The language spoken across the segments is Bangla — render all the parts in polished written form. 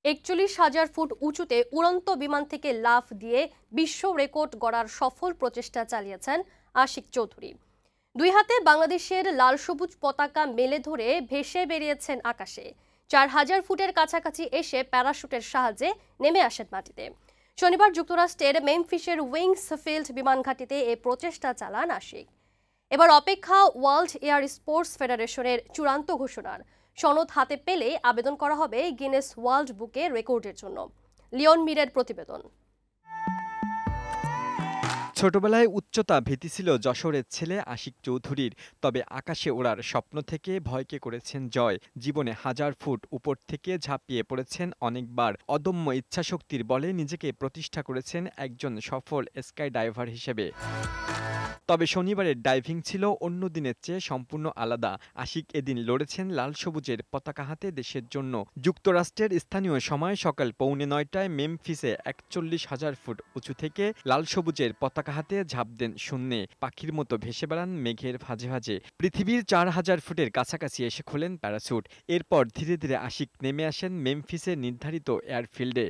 ৪১,০০০ ফুট উঁচুতে উড়ন্ত বিমান থেকে লাফ দিয়ে বিশ্ব রেকর্ড গড়ার সফল প্রচেষ্টা চালিয়েছেন আশিক চৌধুরী। দুই হাতে বাংলাদেশের লাল সবুজ পতাকা মেলে ধরে ভেসে বেরিয়েছেন আকাশে। ৪,০০০ ফুটের কাছাকাছি এসে প্যারাশুটের সাহায্যে নেমে আসেন মাটিতে। শনিবার যুক্তরাষ্ট্রের মেমফিসের উইংস ফিল্ড বিমান ঘাঁটিতে এ প্রচেষ্টা চালান আশিক। এবার অপেক্ষা ওয়ার্ল্ড এয়ার স্পোর্টস ফেডারেশনের চূড়ান্ত ঘোষণার। সনদ হাতে পেলে আবেদন করা হবে গিনেস ওয়ার্ল্ড বুকে রেকর্ডের জন্য। লিওন মিরের প্রতিবেদন। ছোটবেলায় উচ্চতা ভীতি ছিল যশোরের ছেলে আশিক চৌধুরীর। তবে আকাশে ওড়ার স্বপ্ন থেকে ভয়কে করেছেন জয়। জীবনে ১,০০০ ফুট উপর থেকে ঝাঁপিয়ে পড়েছেন অনেকবার। অদম্য ইচ্ছাশক্তির বলে নিজেকে প্রতিষ্ঠা করেছেন একজন সফল স্কাই ডাইভার হিসেবে। তবে শনিবারের ডাইভিং ছিল অন্য দিনের চেয়ে সম্পূর্ণ আলাদা। আশিক এদিন লড়েছেন লাল সবুজের পতাকা হাতে দেশের জন্য। যুক্তরাষ্ট্রের স্থানীয় সময় সকাল 9:45টায় মেমফিসে ৪১,০০০ ফুট উঁচু থেকে লাল সবুজের পতাকা হাতে ঝাঁপ দেন শূন্যে। পাখির মতো ভেসে বেড়ান মেঘের ভাঁজে ভাঁজে। পৃথিবীর ৪,০০০ ফুটের কাছাকাছি এসে খোলেন প্যারাশুট। এরপর ধীরে ধীরে আশিক নেমে আসেন মেমফিসের নির্ধারিত এয়ারফিল্ডে।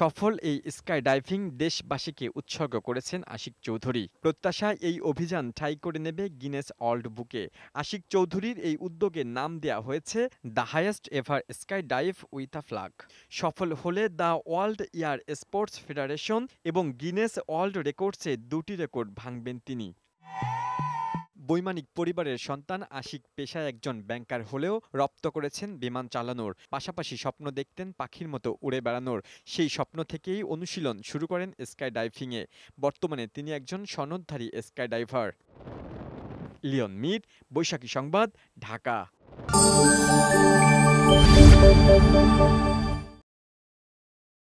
সফল এই স্কাই ডাইভিং দেশবাসীকে উৎসর্গ করেছেন আশিক চৌধুরী। প্রত্যাশা এই অভিযান ঠাঁই করে নেবে গিনেস ওয়ার্ল্ড বুকে। আশিক চৌধুরীর এই উদ্যোগের নাম দেয়া হয়েছে the highest ever sky dive with a flag. সফল হলে the world air sports federation এবং গিনেস ওয়ার্ল্ড রেকর্ডসে দুটি রেকর্ড ভাঙবেন তিনি। বৈমানিক পরিবারের সন্তান আশিক পেশায় একজন ব্যাংকার হলেও রপ্ত করেছেন বিমান চালানোর। পাশাপাশি স্বপ্ন দেখতেন পাখির মতো উড়ে বেড়ানোর। সেই স্বপ্ন থেকেই অনুশীলন শুরু করেন স্কাই ডাইভিংয়ে। বর্তমানে তিনি একজন সনদধারী স্কাই ডাইভার। লিওন মির, বৈশাখী সংবাদ, ঢাকা।